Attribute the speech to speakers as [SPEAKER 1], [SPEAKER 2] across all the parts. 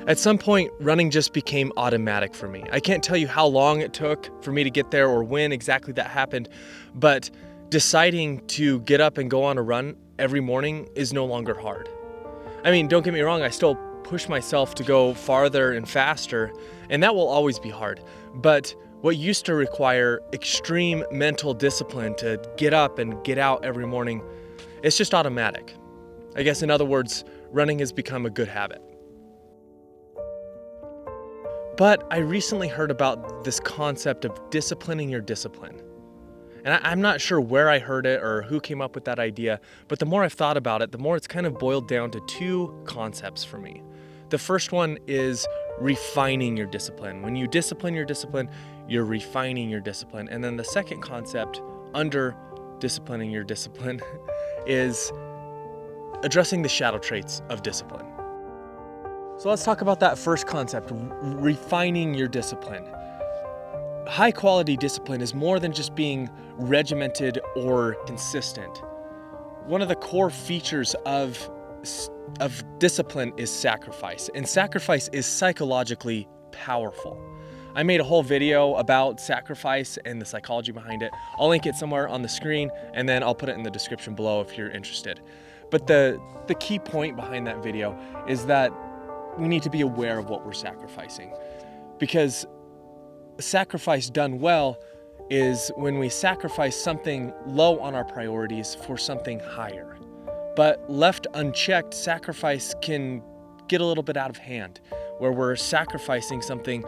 [SPEAKER 1] At some point, running just became automatic for me. I can't tell you how long it took for me to get there or when exactly that happened, but deciding to get up and go on a run every morning is no longer hard. I mean, don't get me wrong, I still push myself to go farther and faster, and that will always be hard. But what used to require extreme mental discipline to get up and get out every morning, it's just automatic. I guess in other words, running has become a good habit. But I recently heard about this concept of disciplining your discipline. And I'm not sure where I heard it or who came up with that idea, but the more I've thought about it, the more it's kind of boiled down to two concepts for me. The first one is refining your discipline. When you discipline your discipline, you're refining your discipline. And then the second concept under disciplining your discipline is addressing the shadow traits of discipline. So let's talk about that first concept, refining your discipline. High quality discipline is more than just being regimented or consistent. One of the core features of discipline is sacrifice, and sacrifice is psychologically powerful. I made a whole video about sacrifice and the psychology behind it. I'll link it somewhere on the screen, and then I'll put it in the description below if you're interested. But the key point behind that video is that we need to be aware of what we're sacrificing, because sacrifice done well is when we sacrifice something low on our priorities for something higher. But left unchecked, sacrifice can get a little bit out of hand, where we're sacrificing something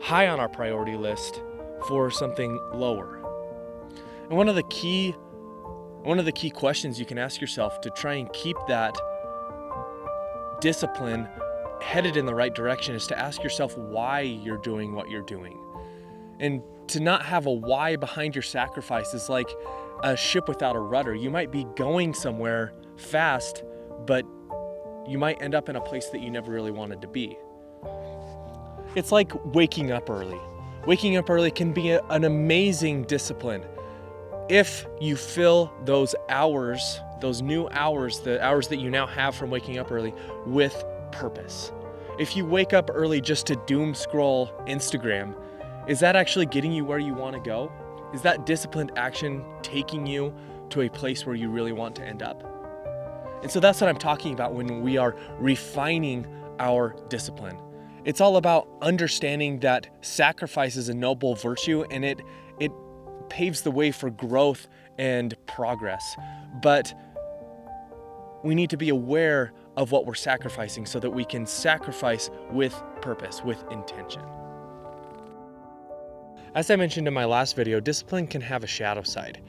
[SPEAKER 1] high on our priority list for something lower. And one of the key questions you can ask yourself to try and keep that discipline headed in the right direction is to ask yourself why you're doing what you're doing. And to not have a why behind your sacrifice is like a ship without a rudder. You might be going somewhere fast, but you might end up in a place that you never really wanted to be. It's like waking up early. Waking up early can be an amazing discipline if you fill those hours, those new hours, the hours that you now have from waking up early, with purpose. If you wake up early just to doom scroll Instagram, is that actually getting you where you want to go? Is that disciplined action taking you to a place where you really want to end up? And so that's what I'm talking about when we are refining our discipline. It's all about understanding that sacrifice is a noble virtue, and it paves the way for growth and progress. But we need to be aware of what we're sacrificing so that we can sacrifice with purpose, with intention. As I mentioned in my last video, discipline can have a shadow side,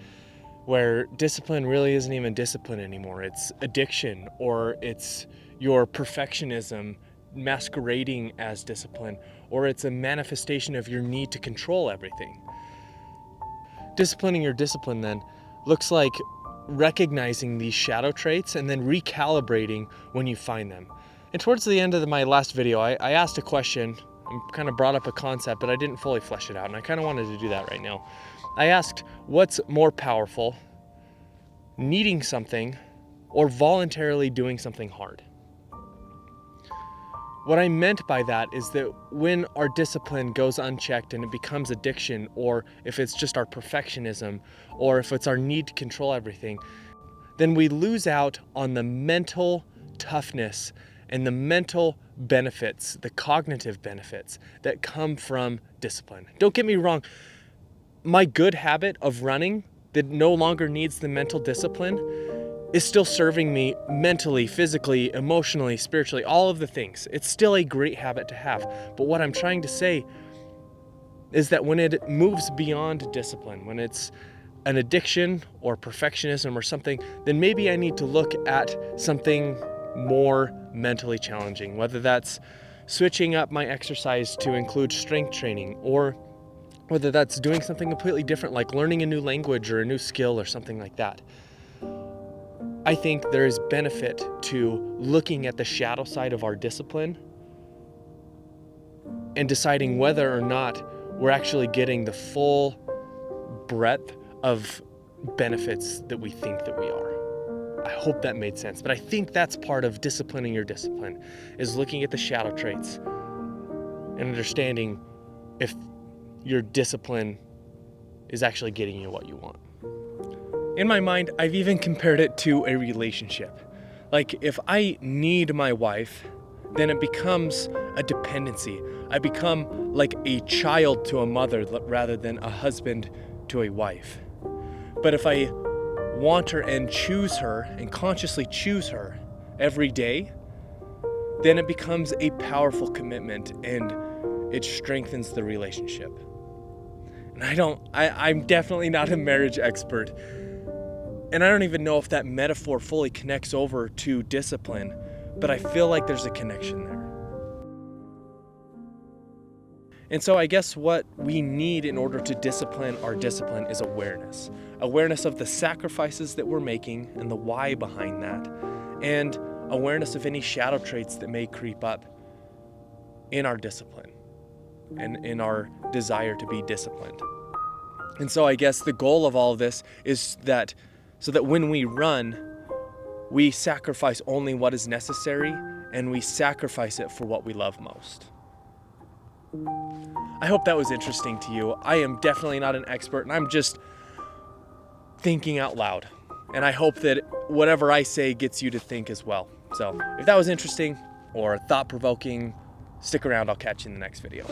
[SPEAKER 1] where discipline really isn't even discipline anymore. It's addiction, or it's your perfectionism masquerading as discipline, or it's a manifestation of your need to control everything. Disciplining your discipline then looks like recognizing these shadow traits and then recalibrating when you find them. And towards the end of my last video, I asked a question. I kind of brought up a concept, but I didn't fully flesh it out, and I kind of wanted to do that right now. I asked, what's more powerful, needing something or voluntarily doing something hard? What I meant by that is that when our discipline goes unchecked and it becomes addiction, or if it's just our perfectionism, or if it's our need to control everything, then we lose out on the mental toughness and the mental benefits, the cognitive benefits that come from discipline. Don't get me wrong, my good habit of running that no longer needs the mental discipline is still serving me mentally, physically, emotionally, spiritually, all of the things. It's still a great habit to have. But what I'm trying to say is that when it moves beyond discipline, when it's an addiction or perfectionism or something, then maybe I need to look at something more mentally challenging, whether that's switching up my exercise to include strength training, or whether that's doing something completely different, like learning a new language or a new skill or something like that. I think there is benefit to looking at the shadow side of our discipline and deciding whether or not we're actually getting the full breadth of benefits that we think that we are. I hope that made sense. But I think that's part of disciplining your discipline, is looking at the shadow traits and understanding if your discipline is actually getting you what you want. In my mind, I've even compared it to a relationship. Like, if I need my wife, then it becomes a dependency. I become like a child to a mother rather than a husband to a wife. But if I want her and choose her and consciously choose her every day, then it becomes a powerful commitment and it strengthens the relationship. And I'm definitely not a marriage expert. And I don't even know if that metaphor fully connects over to discipline, but I feel like there's a connection there. And so I guess what we need in order to discipline our discipline is awareness. Awareness of the sacrifices that we're making and the why behind that, and awareness of any shadow traits that may creep up in our discipline and in our desire to be disciplined. And so I guess the goal of all of this is that so that when we run, we sacrifice only what is necessary and we sacrifice it for what we love most. I hope that was interesting to you. I am definitely not an expert, and I'm just thinking out loud. And I hope that whatever I say gets you to think as well. So if that was interesting or thought-provoking, stick around. I'll catch you in the next video.